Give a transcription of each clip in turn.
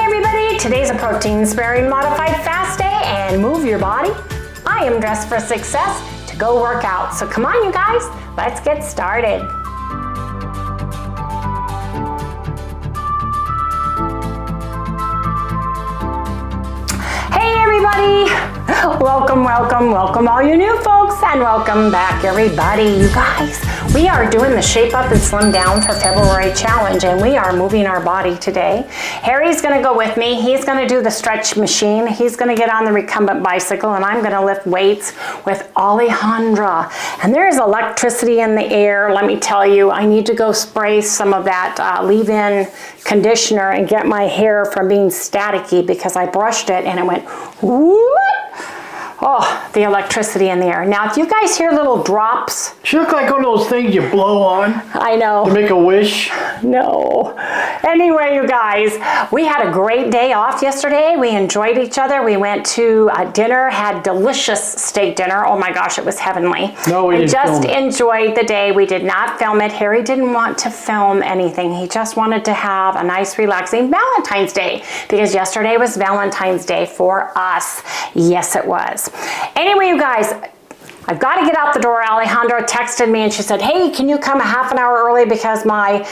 everybody, today's a protein-sparing modified fast day and move your body. I am dressed for success to go work out. So come on you guys, let's get started. Hey everybody, welcome all you new folks, and welcome back everybody. You guys, we are doing the Shape Up and Slim Down for February challenge, and we are moving our body today. Harry's gonna go with me. He's gonna do the stretch machine. He's gonna get on the recumbent bicycle, and I'm gonna lift weights with Alejandra. And there's electricity in the air. Let me tell you, I need to go spray some of that leave-in conditioner and get my hair from being staticky because I brushed it and it went whoop. Oh, the electricity in the air. Now, if you guys hear little drops. She look like one of those things you blow on. I know. To make a wish. No. Anyway, you guys, we had a great day off yesterday. We enjoyed each other. We went to dinner, had delicious steak dinner. Oh my gosh, it was heavenly. No, we didn't just film it. Enjoyed the day. We did not film it. Harry didn't want to film anything. He just wanted to have a nice, relaxing Valentine's Day because yesterday was Valentine's Day for us. Yes, it was. Anyway, you guys, I've got to get out the door. Alejandra texted me and she said, hey, can you come a half an hour early because my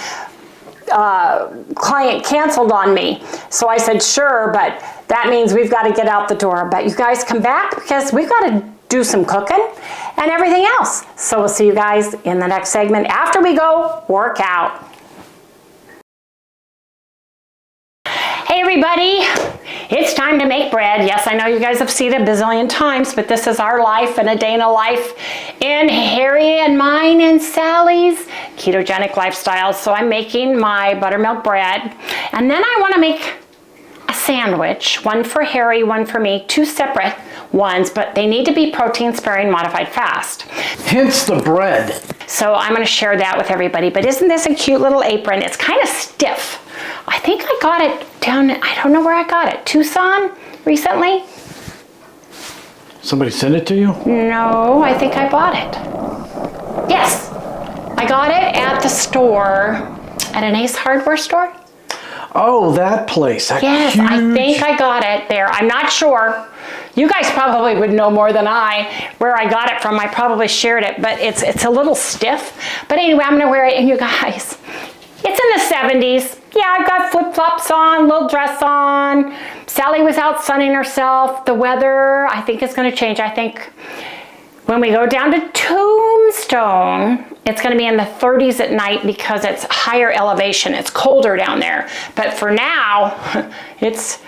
client canceled on me. So I said, sure, but that means we've got to get out the door. But you guys come back because we've got to do some cooking and everything else. So we'll see you guys in the next segment after we go work out. Hey everybody, it's time to make bread. Yes, I know you guys have seen it a bazillion times, but this is our life and a day in a life in Harry and mine and Sally's ketogenic lifestyle. So I'm making my buttermilk bread, and then I want to make a sandwich, one for Harry, one for me, two separate ones, but they need to be protein sparing modified fast. Hence the bread. So I'm going to share that with everybody. But isn't this a cute little apron? It's kind of stiff. I think I got it down, I don't know where I got it. Tucson recently? Somebody sent it to you? No, I think I bought it. Yes, I got it at the store, at an Ace Hardware store. Oh, that place. That yes, huge... I think I got it there. I'm not sure. You guys probably would know more than I where I got it from. I probably shared it, but it's a little stiff. But anyway, I'm gonna wear it, and you guys, it's in the 70s. Yeah, I've got flip-flops on, little dress on. Sally was out sunning herself. The weather, I think, is going to change. I think when we go down to Tombstone, it's going to be in the 30s at night because it's higher elevation. It's colder down there. But for now, it's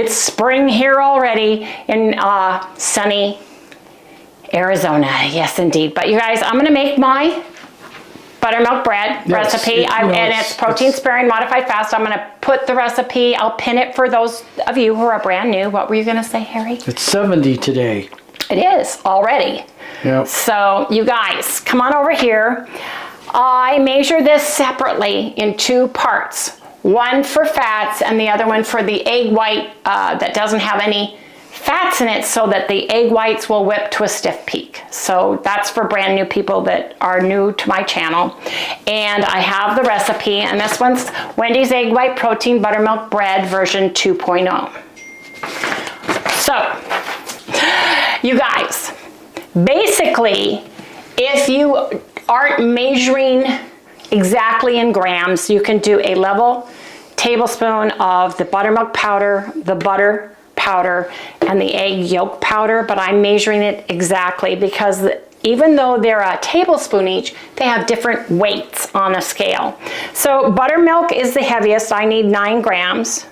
spring here already in sunny Arizona. Yes, indeed. But you guys, I'm going to make my buttermilk bread recipe, and it's protein sparing modified fast. I'm going to put the recipe, I'll pin it for those of you who are brand new. What were you going to say, Harry? It's 70 today. It is already. Yep. So you guys, come on over here. I measure this separately in two parts. One for fats and the other one for the egg white that doesn't have any fats in it, so that the egg whites will whip to a stiff peak. So that's for brand new people that are new to my channel. And I have the recipe, and this one's Wendy's Egg White Protein Buttermilk Bread version 2.0. So, you guys, basically, if you aren't measuring exactly in grams, you can do a level tablespoon of the buttermilk powder, the butter powder, and the egg yolk powder, but I'm measuring it exactly because even though they're a tablespoon each, they have different weights on a scale. So buttermilk is the heaviest. I need 9 grams.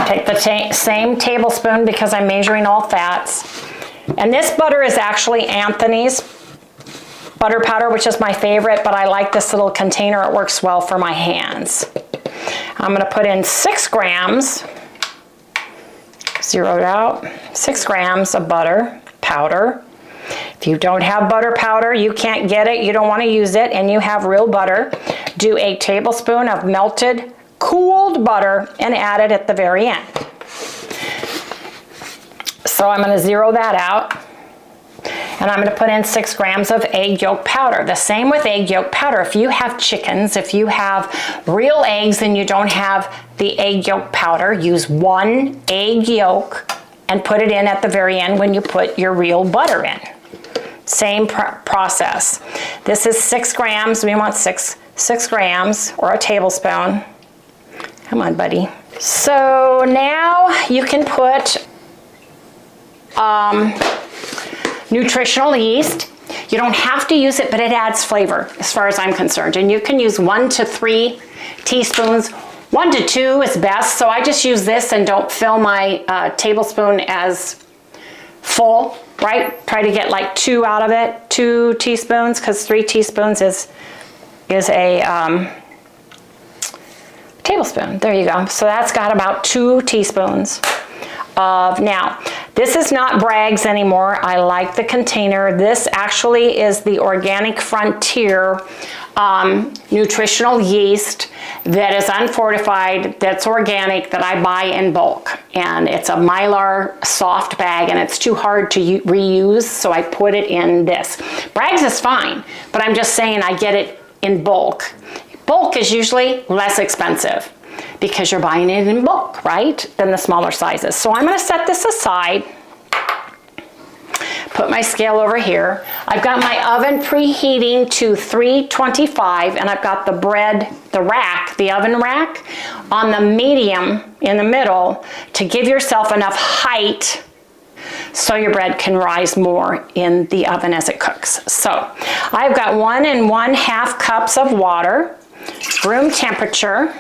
Take the same tablespoon because I'm measuring all fats. And this butter is actually Anthony's butter powder, which is my favorite, but I like this little container. It works well for my hands. I'm going to put in 6 grams, zeroed out, 6 grams of butter powder. If you don't have butter powder, you can't get it, you don't want to use it, and you have real butter, do a tablespoon of melted, cooled butter and add it at the very end. So I'm going to zero that out. And I'm going to put in 6 grams of egg yolk powder. The same with egg yolk powder. If you have chickens, if you have real eggs and you don't have the egg yolk powder, use 1 egg yolk and put it in at the very end when you put your real butter in. Same process. This is 6 grams. We want 6 grams or a tablespoon. Come on, buddy. So now you can put nutritional yeast. You don't have to use it, but it adds flavor as far as I'm concerned. And you can use 1 to 3 teaspoons. 1 to 2 is best. So I just use this and don't fill my tablespoon as full, right? Try to get like 2 out of it, 2 teaspoons, because 3 teaspoons is a tablespoon. There you go. So that's got about 2 teaspoons of, now, this is not Bragg's anymore. I like the container. This actually is the Organic Frontier nutritional yeast that is unfortified, that's organic, that I buy in bulk. And it's a Mylar soft bag and it's too hard to reuse, so I put it in this. Bragg's is fine, but I'm just saying I get it in bulk. Bulk is usually less expensive because you're buying it in bulk, right? Than the smaller sizes. So I'm gonna set this aside, put my scale over here. I've got my oven preheating to 325 and I've got the bread, the rack, the oven rack on the medium in the middle to give yourself enough height so your bread can rise more in the oven as it cooks. So I've got 1 1/2 cups of water, room temperature.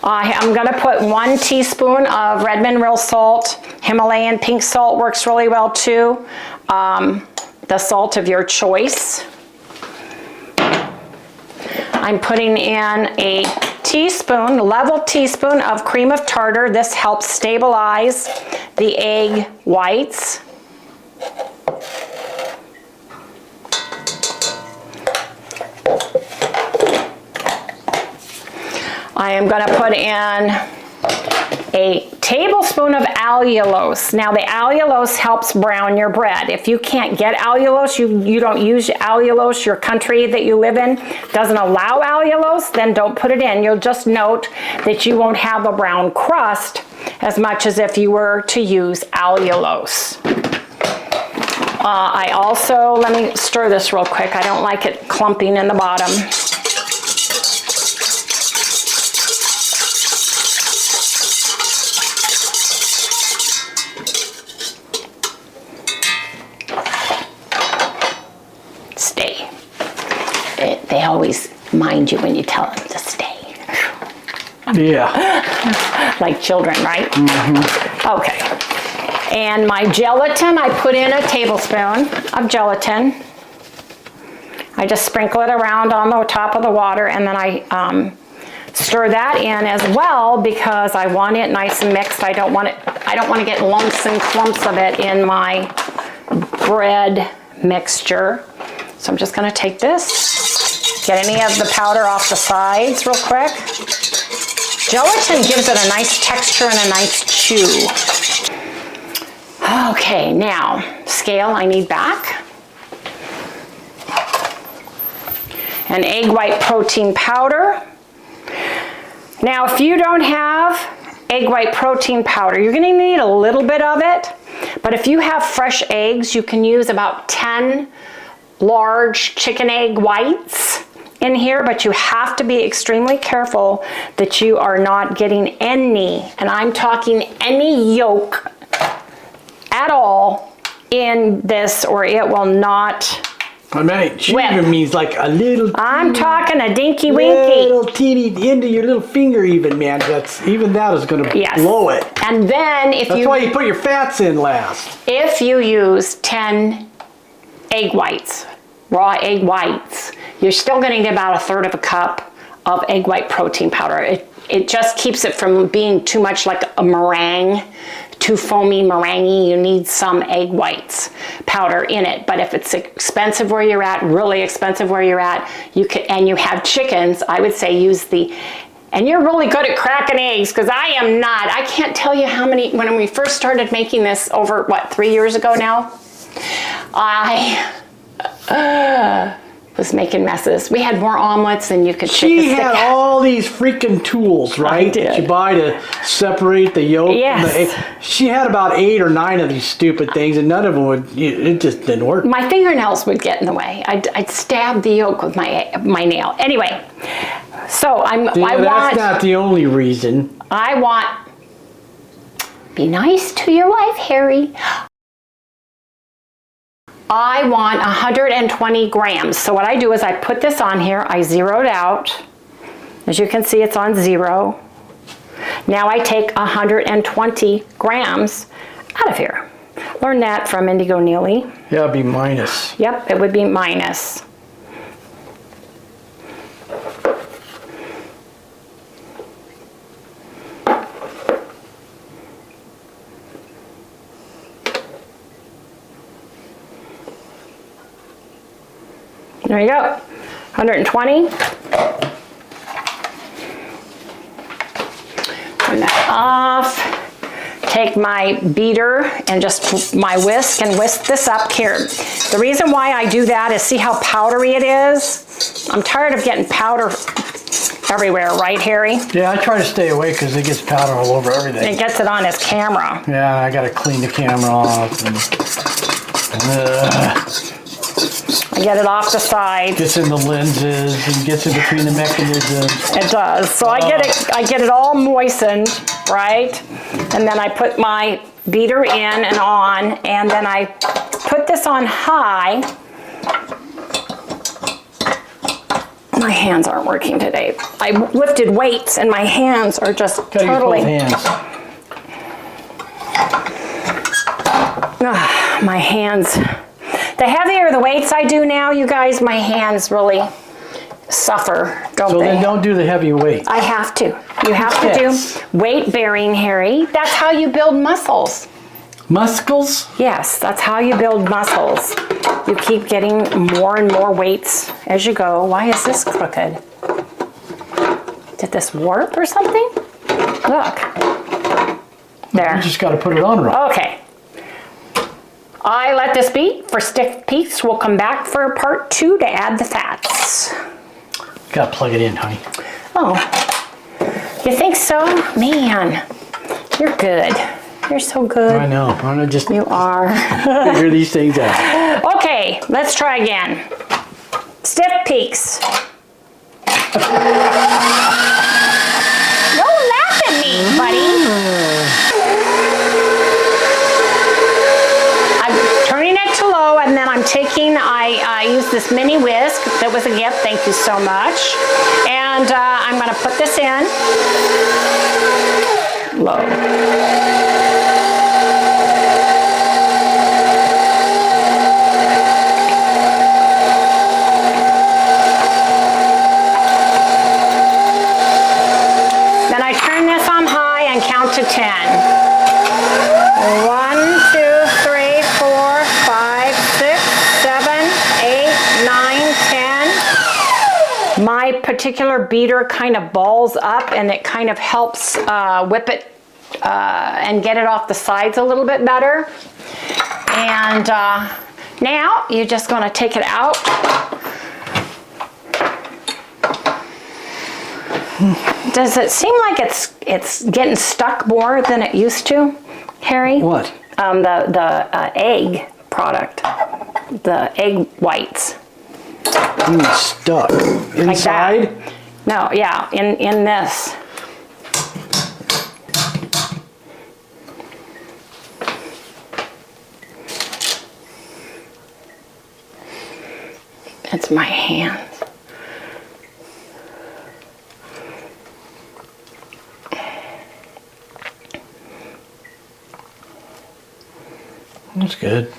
I'm gonna put 1 teaspoon of red mineral salt. Himalayan pink salt works really well too. The salt of your choice. I'm putting in a teaspoon, level teaspoon of cream of tartar. This helps stabilize the egg whites. I am going to put in a tablespoon of allulose. Now the allulose helps brown your bread. If you can't get allulose, you don't use allulose, your country that you live in doesn't allow allulose, then don't put it in. You'll just note that you won't have a brown crust as much as if you were to use allulose. I also, let me stir this real quick. I don't like it clumping in the bottom. They always mind you when you tell them to stay. Yeah. Like children, right? Mm-hmm. Okay. And my gelatin, I put in a tablespoon of gelatin. I just sprinkle it around on the top of the water and then I stir that in as well because I want it nice and mixed. I don't want to get lumps and clumps of it in my bread mixture. So I'm just going to take this, get any of the powder off the sides real quick. Gelatin gives it a nice texture and a nice chew. Okay, now scale I need back. And egg white protein powder. Now if you don't have egg white protein powder, you're going to need a little bit of it. But if you have fresh eggs, you can use about 10 large chicken egg whites in here, but you have to be extremely careful that you are not getting any, and I'm talking any yolk at all in this or it will not. I mean, she even means like a little. I'm talking a dinky winky. Little teeny into your little finger, even, man. That is going to blow it. And then if that's why you put your fats in last. If you use 10 egg whites, raw egg whites, you're still going to get about 1/3 cup of egg white protein powder. It just keeps it from being too much like a meringue, too foamy meringue. You need some egg whites powder in it. But if it's expensive where you're at, really expensive where you're at, and you have chickens, I would say use the And you're really good at cracking eggs, because I am not. I can't tell you how many, when we first started making this over, what, 3 years ago now? I was making messes. We had more omelets than you could shake a stick had at. all these freaking tools, right? I did. That you buy to separate the yolk Yes. from the egg. She had about 8 or 9 of these stupid things, and none of them would, it just didn't work. My fingernails would get in the way. I'd stab the yolk with my nail. Anyway, so That's not the only reason. Be nice to your wife, Harry. I want 120 grams. So what I do is I put this on here. I zero it out. As you can see, it's on 0. Now I take 120 grams out of here. Learned that from Indigo Neely. Yeah, it'd be minus. Yep, it would be minus. There you go, 120. Turn that off. Take my beater and just my whisk and whisk this up here. The reason why I do that is see how powdery it is? I'm tired of getting powder everywhere, right, Harry? Yeah, I try to stay away because it gets powder all over everything. It gets it on his camera. Yeah, I gotta clean the camera off. And, I get it off the side. gets in the lenses and gets in between the mechanisms. It does. So I get it all moistened, right? And then I put my beater in and on, and then I put this on high. My hands aren't working today. I lifted weights and my hands are just totally. My hands. The heavier the weights I do now, you guys, my hands really suffer, don't they? So then don't do the heavy weight. I have to. You have to do weight bearing, Harry. That's how you build muscles. Muscles? Yes, that's how you build muscles. You keep getting more and more weights as you go. Why is this crooked? Did this warp or something? Look. There. You just got to put it on right. Okay. I let this be for stiff peaks. We'll come back for part 2 to add the fats. Got to plug it in, honey. Oh, you think so? Man, you're good. You're so good. I know. I'm gonna just You are. figure these things out. Okay, let's try again. Stiff peaks. Don't laugh at me, buddy. I'm turning it to low, and then I'm taking, I used this mini whisk. That was a gift. Thank you so much. And I'm going to put this in. Low. To 10. 1, 2, 3, 4, 5, 6, 7, 8, 9, 10. My particular beater kind of balls up, and it kind of helps whip it and get it off the sides a little bit better. And now you're just going to take it out. Does it seem like it's getting stuck more than it used to, Harry? What? The egg product, the egg whites. Stuck inside? Like that. No, yeah, in this. It's my hands. That's good.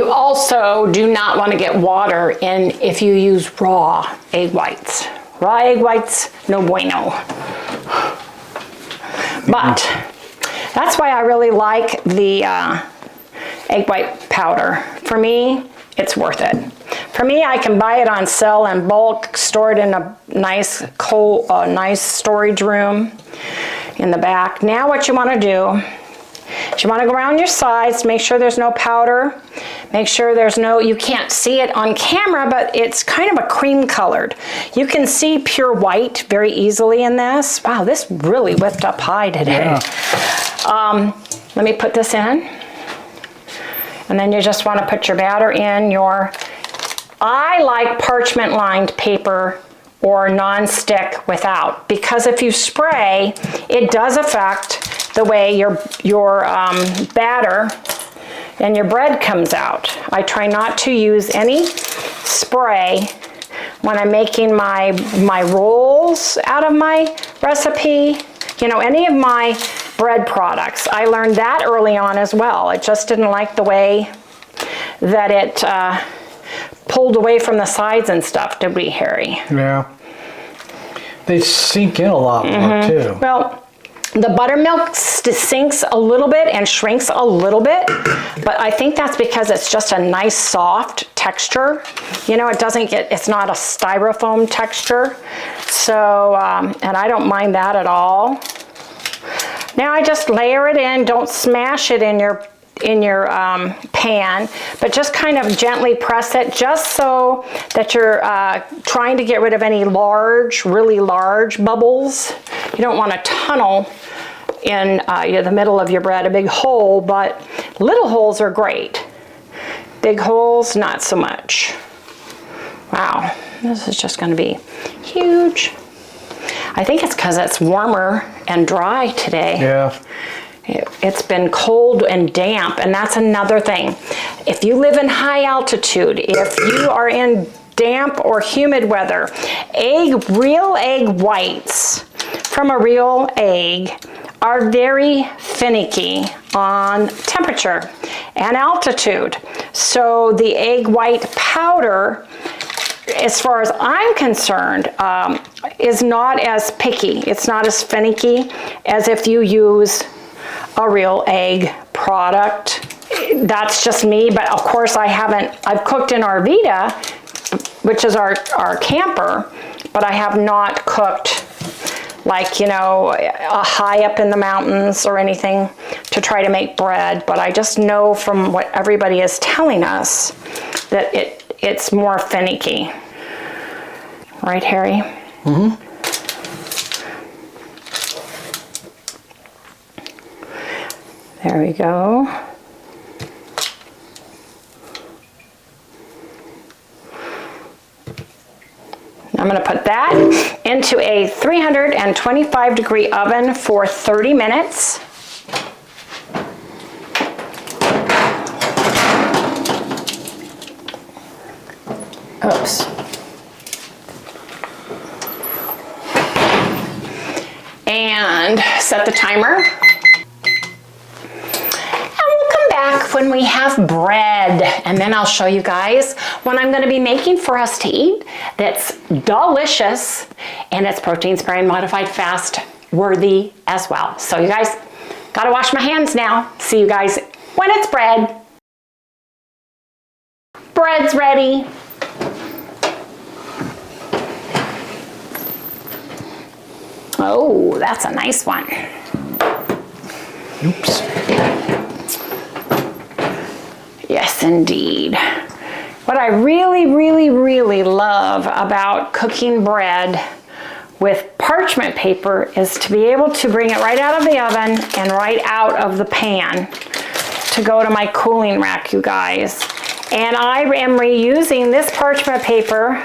You also do not want to get water in if you use raw egg whites. Raw egg whites, no bueno. But that's why I really like the egg white powder. For me, it's worth it. For me, I can buy it on sale in bulk, store it in a nice nice storage room in the back. Now what you want to do is you want to go around your sides, make sure there's no powder, make sure there's no, you can't see it on camera, but it's kind of a cream colored. You can see pure white very easily in this. Wow, this really whipped up high today. Yeah. Let me put this in. And then you just want to put your batter in your, I like parchment lined paper or non-stick without, because if you spray, it does affect the way your batter and your bread comes out. I try not to use any spray when I'm making my rolls out of my recipe. You know, any of my bread products. I learned that early on as well. It just didn't like the way that it pulled away from the sides and stuff, did we, Harry? Yeah. They sink in a lot more too. Well, the buttermilk sinks a little bit and shrinks a little bit, but I think that's because it's just a nice soft texture. You know, it doesn't get, it's not a styrofoam texture. So, and I don't mind that at all. Now I just layer it in, don't smash it in your pan, but just kind of gently press it just so that you're trying to get rid of any large, really large bubbles. You don't want to tunnel in the middle of your bread, a big hole, but little holes are great. Big holes, not so much. Wow, this is just going to be huge. I think it's because it's warmer and dry today. Yeah. It's been cold and damp, and that's another thing. If you live in high altitude, if you are in damp or humid weather, real egg whites from a real egg are very finicky on temperature and altitude. So the egg white powder, as far as I'm concerned, is not as picky. It's not as finicky as if you use a real egg product. That's just me, but of course I've cooked in Arvita, which is our camper, but I have not cooked like, you know, high up in the mountains or anything to try to make bread. But I just know from what everybody is telling us that it's more finicky. Right, Harry? Mm-hmm. There we go. I'm going to put that into a 325 degree oven for 30 minutes. Oops. And set the timer. When we have bread, and then I'll show you guys what I'm going to be making for us to eat that's delicious, and it's protein sparing, modified fast worthy as well. So you guys, gotta wash my hands now. See you guys when it's bread. Bread's ready. Oh, that's a nice one. Oops. Yes, indeed. What I really, really, really love about cooking bread with parchment paper is to be able to bring it right out of the oven and right out of the pan to go to my cooling rack, you guys. And I am reusing this parchment paper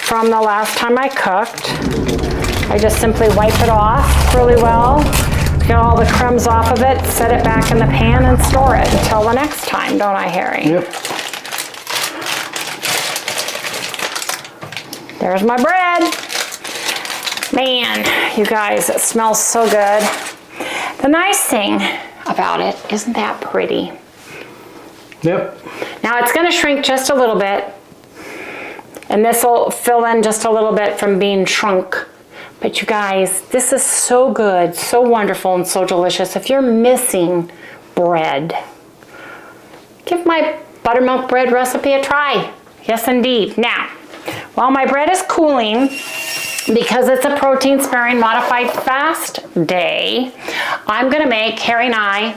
from the last time I cooked. I just simply wipe it off really well. Get all the crumbs off of it, set it back in the pan, and store it until the next time, don't I, Harry? Yep. There's my bread. Man, you guys, it smells so good. The nice thing about it, isn't that pretty? Yep. Now it's gonna shrink just a little bit, and this will fill in just a little bit from being shrunk. But you guys, this is so good, so wonderful, and so delicious. If you're missing bread, give my buttermilk bread recipe a try. Yes, indeed. Now, while my bread is cooling, because it's a protein sparing modified fast day, I'm gonna make Harry and I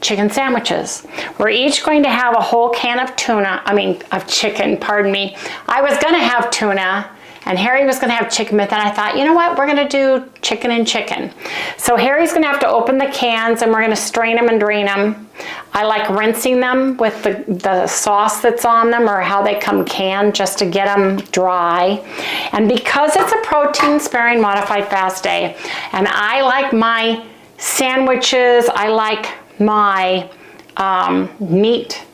chicken sandwiches. We're each going to have a whole can of of chicken, pardon me. I was gonna have tuna, and Harry was gonna have chicken, but then I thought, you know what, we're gonna do chicken and chicken. So Harry's gonna have to open the cans, and we're gonna strain them and drain them. I like rinsing them with the sauce that's on them, or how they come canned, just to get them dry. And because it's a protein sparing modified fast day, and I like my sandwiches, I like my meat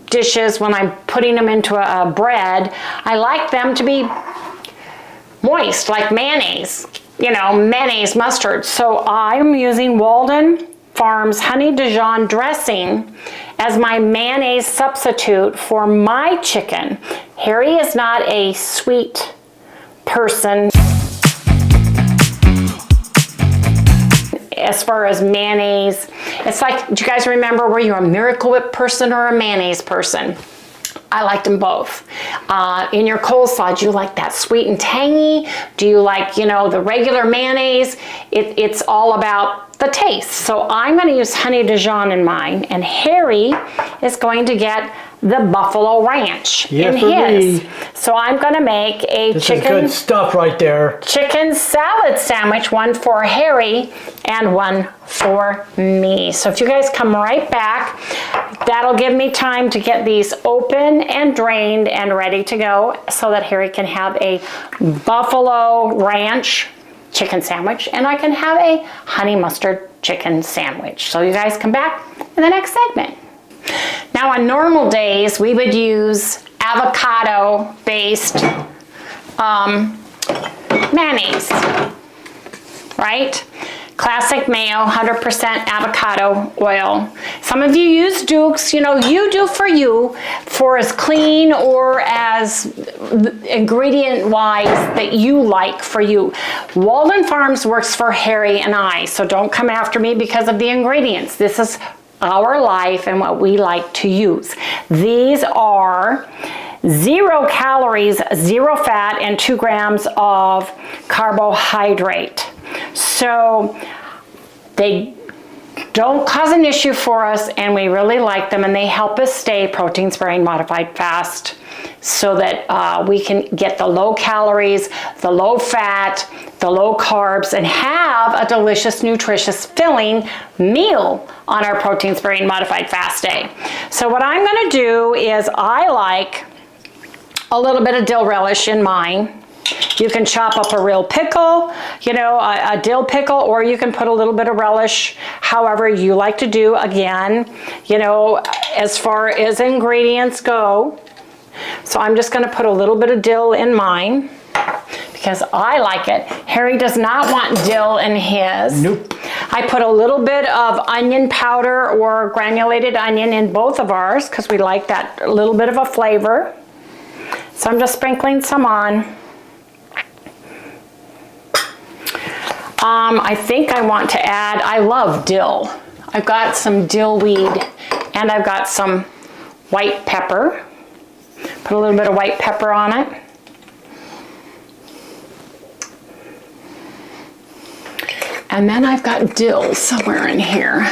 dishes when I'm putting them into a bread, I like them to be moist, like mayonnaise, you know, mayonnaise mustard. So I'm using Walden Farms Honey Dijon dressing as my mayonnaise substitute for my chicken. Harry is not a sweet person as far as mayonnaise. It's like, do you guys remember, were you a Miracle Whip person or a mayonnaise person? I liked them both. In your coleslaw, do you like that sweet and tangy? Do you like, you know, the regular mayonnaise? It's all about the taste. So I'm going to use Honey Dijon in mine, and Harry is going to get the Buffalo Ranch in his. So I'm going to make a This is good stuff right there. Chicken salad sandwich, one for Harry and one for me. So if you guys come right back, that'll give me time to get these open and drained and ready to go, so that Harry can have a Buffalo Ranch chicken sandwich, and I can have a honey mustard chicken sandwich. So you guys come back in the next segment. Now on normal days, we would use avocado-based mayonnaise, right? Classic mayo, 100% avocado oil. Some of you use Duke's, you know, you do for you, for as clean or as ingredient-wise that you like for you. Walden Farms works for Harry and I, so don't come after me because of the ingredients. This is our life and what we like to use. These are 0 calories, 0 fat, and 2 grams of carbohydrate. So they don't cause an issue for us, and we really like them, and they help us stay protein sparing modified fast, so that we can get the low calories, the low fat, the low carbs, and have a delicious, nutritious, filling meal on our protein sparing modified fast day. So what I'm going to do is, I like a little bit of dill relish in mine. You can chop up a real pickle, you know, a dill pickle, or you can put a little bit of relish, however you like to do. Again, you know, as far as ingredients go. So I'm just going to put a little bit of dill in mine because I like it. Harry does not want dill in his. Nope. I put a little bit of onion powder or granulated onion in both of ours because we like that little bit of a flavor. So I'm just sprinkling some on. I think I want to add, I love dill. I've got some dill weed, and I've got some white pepper. Put a little bit of white pepper on it. And then I've got dill somewhere in here.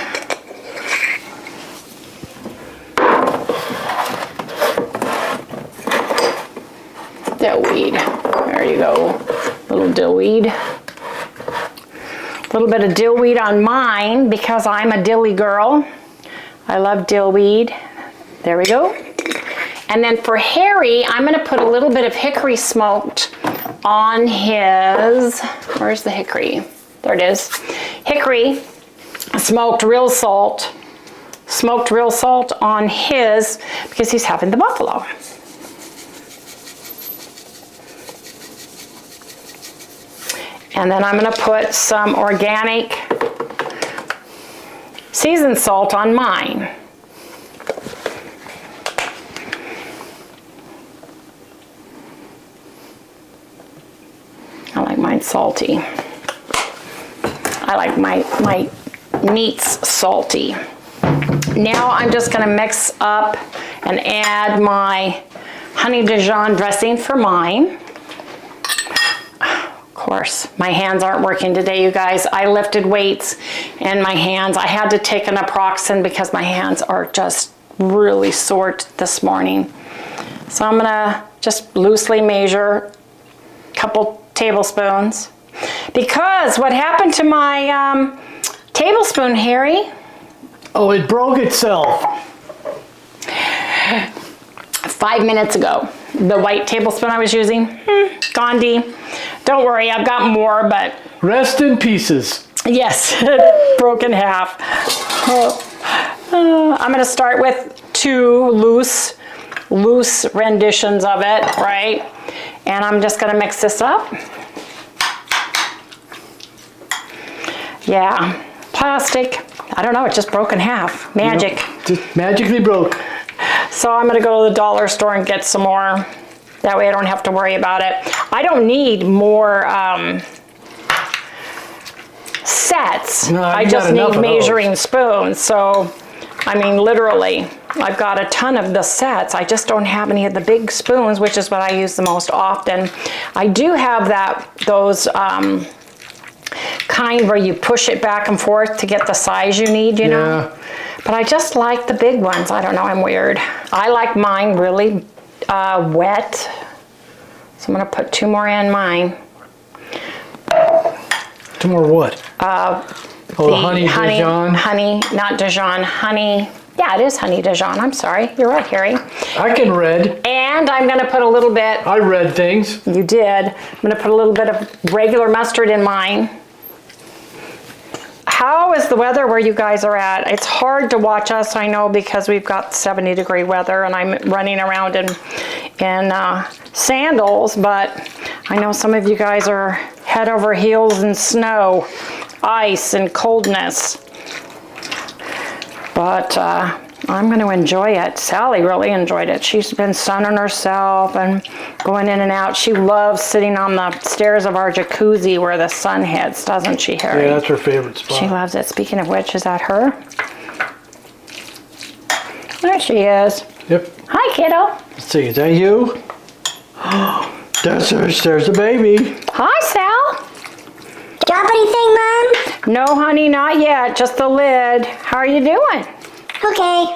Dill weed. There you go. Little dill weed. A little bit of dill weed on mine because I'm a dilly girl. I love dill weed. There we go. And then for Harry, I'm going to put a little bit of hickory smoked on his, where's the hickory? There it is. Hickory smoked real salt on his, because he's having the buffalo. And then I'm going to put some organic seasoned salt on mine. mine's salty. I like my meats salty. Now I'm just gonna mix up and add my honey Dijon dressing for mine. Of course, my hands aren't working today, you guys. I lifted weights and my hands, I had to take an naproxen because my hands are just really sore this morning. So I'm gonna just loosely measure a couple tablespoons. Because what happened to my tablespoon, Harry? Oh, it broke itself. 5 minutes ago. The white tablespoon I was using, Gandhi. Don't worry, I've got more, but... Rest in pieces. Yes, broke in half. I'm gonna start with 2 loose renditions of it, right? And I'm just gonna mix this up. Yeah, plastic. I don't know, it just broke in half. Magic. Yep, just magically broke. So I'm gonna go to the dollar store and get some more. That way I don't have to worry about it. I don't need more sets. No, I just need measuring spoons. So, I mean, literally, I've got a ton of the sets. I just don't have any of the big spoons, which is what I use the most often. I do have those kind where you push it back and forth to get the size you need, you know? But I just like the big ones. I don't know, I'm weird. I like mine really wet. So I'm gonna put 2 more in mine. 2 more what? The honey Dijon? Honey, not Dijon, honey. Yeah, it is honey Dijon, I'm sorry. You're right, Harry. I can read. And I'm gonna put a little bit. I read things. You did. I'm gonna put a little bit of regular mustard in mine. How is the weather where you guys are at? It's hard to watch us, I know, because we've got 70-degree weather and I'm running around in sandals, but I know some of you guys are head over heels in snow, ice, and coldness. But I'm going to enjoy it. Sally really enjoyed it. She's been sunning herself and going in and out. She loves sitting on the stairs of our jacuzzi where the sun hits, doesn't she, Harry? Yeah, that's her favorite spot. She loves it. Speaking of which, is that her? There she is. Yep. Hi, kiddo. Let's see, is that you? There's the baby. Hi, Sal. Drop anything, Mom? No, honey, not yet. Just the lid. How are you doing? Okay.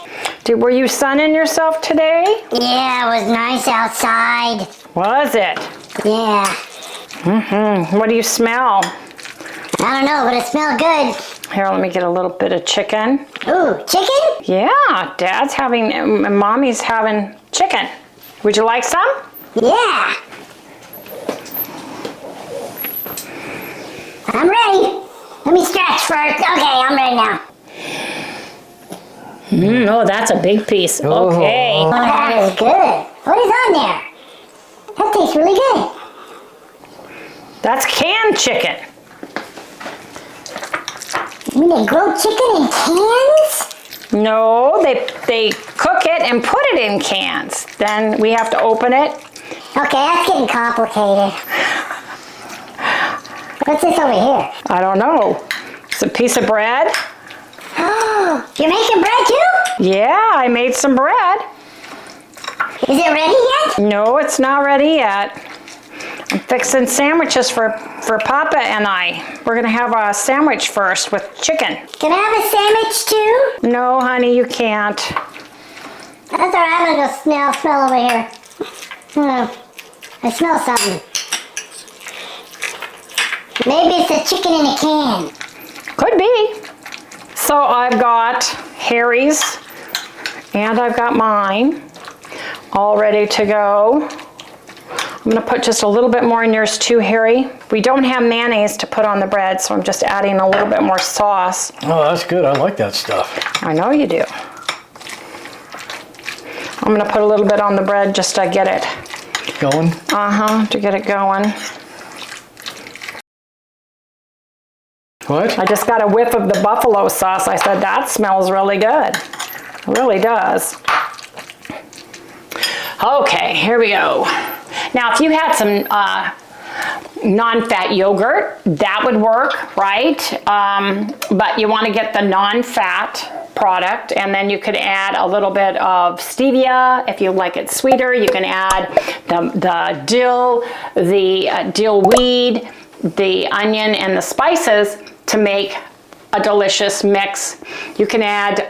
Were you sunning yourself today? Yeah, it was nice outside. Was it? Yeah. What do you smell? I don't know, but it smelled good. Here, let me get a little bit of chicken. Ooh, chicken? Yeah, Dad's having, and Mommy's having chicken. Would you like some? Yeah. I'm ready. Let me stretch first. Okay, I'm ready now. Oh, that's a big piece. Oh. Okay. Oh, that is good. What is on there? That tastes really good. That's canned chicken. You mean they grow chicken in cans? No, they cook it and put it in cans. Then we have to open it. Okay, that's getting complicated. What's this over here? I don't know. It's a piece of bread. Oh, you're making bread too? Yeah, I made some bread. Is it ready yet? No, it's not ready yet. I'm fixing sandwiches for Papa and I. We're gonna have a sandwich first with chicken. Can I have a sandwich too? No, honey, you can't. That's all right, I'm gonna go smell over here. I smell something. Maybe it's a chicken in a can. Could be. So I've got Harry's and I've got mine all ready to go. I'm gonna put just a little bit more in yours too, Harry. We don't have mayonnaise to put on the bread, so I'm just adding a little bit more sauce. Oh, that's good. I like that stuff. I know you do. I'm gonna put a little bit on the bread just to get it Going? to get it going. What? I just got a whiff of the buffalo sauce. I said, that smells really good. It really does. Okay, here we go. Now, if you had some non-fat yogurt, that would work, right? But you want to get the non-fat product, and then you could add a little bit of stevia if you like it sweeter. You can add the dill, dill weed, the onion, and the spices to make a delicious mix. You can add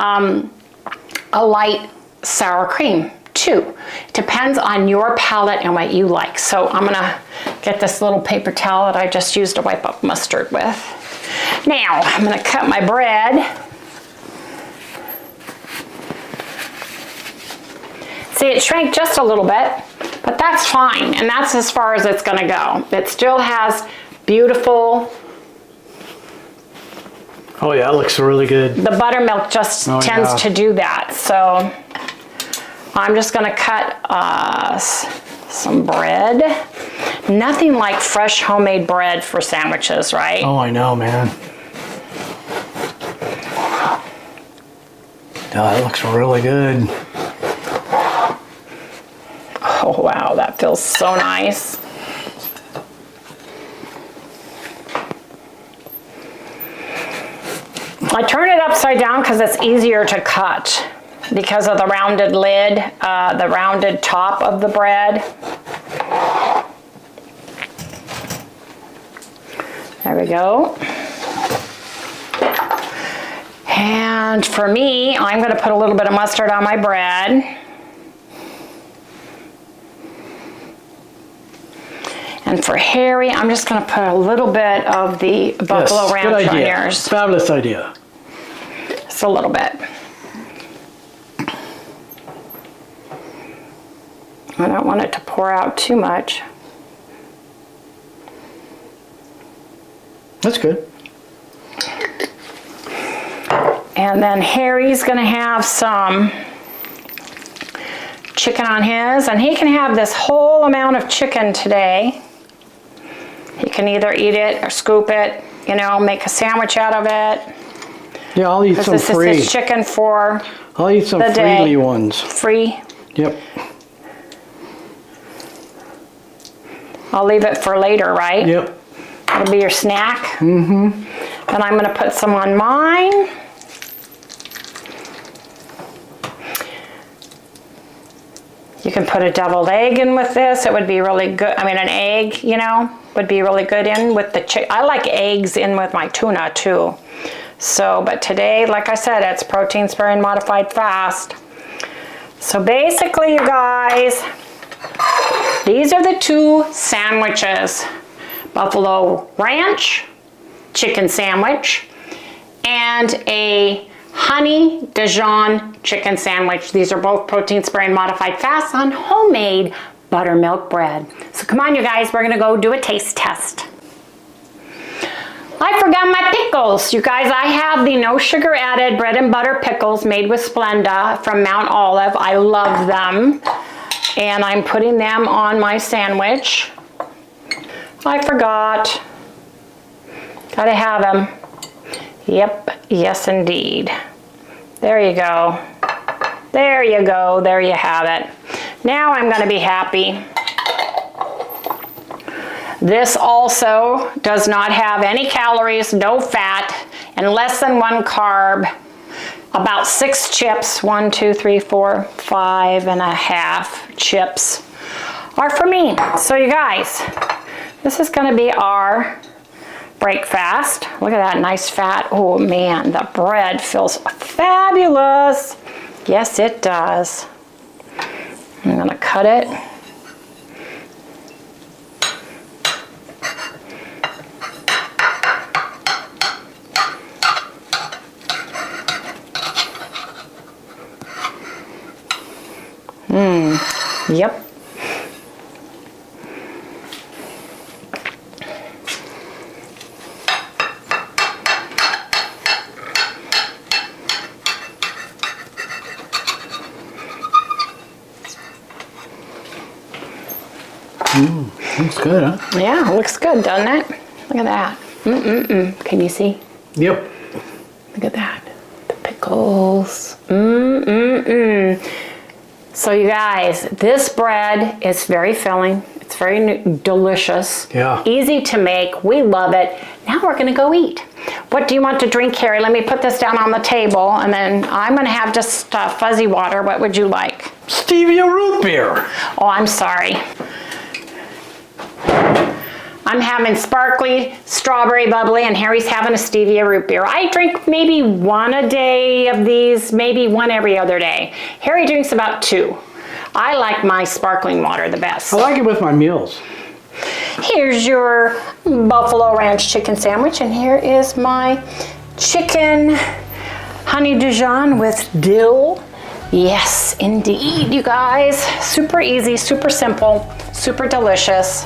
a light sour cream too. Depends on your palate and what you like. So I'm gonna get this little paper towel that I just used to wipe up mustard with. Now I'm gonna cut my bread. See, it shrank just a little bit, but that's fine, and that's as far as it's gonna go. It still has beautiful. Oh yeah, it looks really good. The buttermilk just tends to do that, so I'm just gonna cut some bread. Nothing like fresh homemade bread for sandwiches, right? Oh, I know, man. Oh, that looks really good. Oh wow, that feels so nice. I turn it upside down because it's easier to cut because of the rounded lid, the rounded top of the bread. There we go. And for me, I'm going to put a little bit of mustard on my bread. And for Harry, I'm just going to put a little bit of the buffalo ranch on yours. Fabulous idea. Just a little bit. I don't want it to pour out too much. That's good. And then Harry's going to have some chicken on his, and he can have this whole amount of chicken today. He can either eat it or scoop it, you know, make a sandwich out of it. Yeah, I'll eat some free. This is his chicken for I'll eat some freely ones. Free? Yep. I'll leave it for later, right? Yep. It'll be your snack. Mm-hmm. Then I'm going to put some on mine. You can put a deviled egg in with this. It would be really good. I mean, an egg, you know, would be really good in with the chicken. I like eggs in with my tuna too. So, but today, like I said, it's protein sparing modified fast. So basically, you guys, these are the two sandwiches. Buffalo ranch chicken sandwich and a honey Dijon chicken sandwich. These are both protein sparing modified fast on homemade buttermilk bread. So come on, you guys, we're gonna go do a taste test. I forgot my pickles. You guys, I have the no sugar added bread and butter pickles made with Splenda from Mount Olive. I love them. And I'm putting them on my sandwich. I forgot. Gotta have them. Yep, yes indeed. There you go. There you go, there you have it. Now I'm gonna be happy. This also does not have any calories, no fat, and less than 1 carb. About 6 chips, 1, 2, 3, 4, 5.5 chips are for me. So you guys, this is gonna be our breakfast. Look at that nice fat. Oh man, the bread feels fabulous. Yes, it does. I'm gonna cut it. Yep. Looks good, huh? Yeah, it looks good, doesn't it? Look at that. Can you see? Yep. Look at that. The pickles. So you guys, this bread is very filling. It's very delicious. Yeah. Easy to make. We love it. Now we're gonna go eat. What do you want to drink, Carrie? Let me put this down on the table, and then I'm gonna have just fuzzy water. What would you like? Stevia root beer. Oh, I'm sorry. I'm having sparkly, strawberry bubbly, and Harry's having a stevia root beer. I drink maybe one a day of these, maybe one every other day. Harry drinks about 2. I like my sparkling water the best. I like it with my meals. Here's your buffalo ranch chicken sandwich, and here is my chicken honey Dijon with dill. Yes, indeed, you guys. Super easy, super simple, super delicious.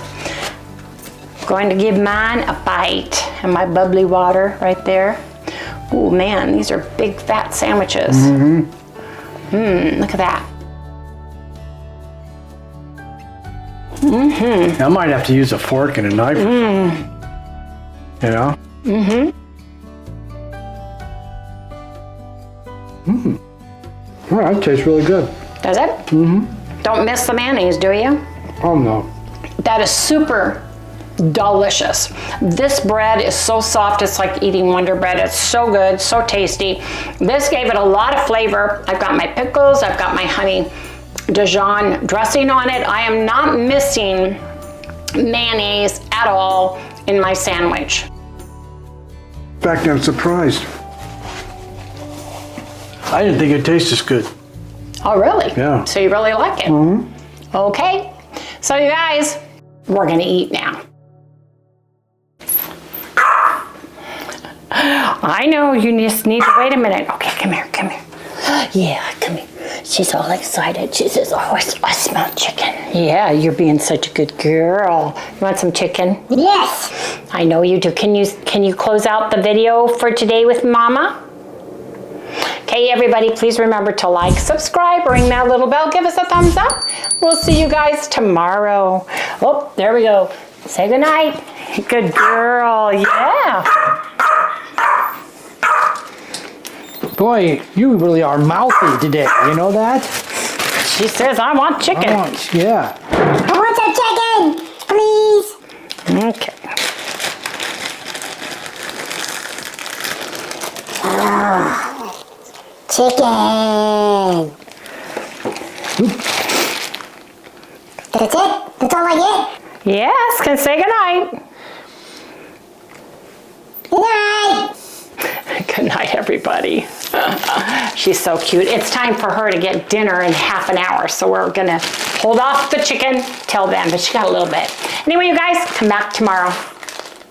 Going to give mine a bite, and my bubbly water right there. Oh man, these are big fat sandwiches. Look at that. I might have to use a fork and a knife. You know? Oh, that tastes really good. Does it? Don't miss the mayonnaise, do you? Oh no. That is super delicious. This bread is so soft, it's like eating Wonder Bread. It's so good, so tasty. This gave it a lot of flavor. I've got my pickles, I've got my honey Dijon dressing on it. I am not missing mayonnaise at all in my sandwich. In fact, I'm surprised. I didn't think it tasted this good. Oh, really? Yeah. So you really like it? Okay. So you guys, we're gonna eat now. I know you just need to wait a minute. Okay, come here, come here. Yeah, come here. She's all excited. She says, oh, I smell chicken. Yeah, you're being such a good girl. You want some chicken? Yes. I know you do. Can you close out the video for today with Mama? Okay, everybody, please remember to like, subscribe, ring that little bell, give us a thumbs up. We'll see you guys tomorrow. Oh, there we go. Say goodnight. Good girl, yeah. Boy, you really are mouthy today. You know that? She says, I want chicken. Yeah. I want some chicken, please. Okay. Chicken. That's it? That's all I get? Yes, can say goodnight. Good night. Good night, everybody. She's so cute. It's time for her to get dinner in half an hour, so we're gonna hold off the chicken till then, but she got a little bit. Anyway, you guys, come back tomorrow.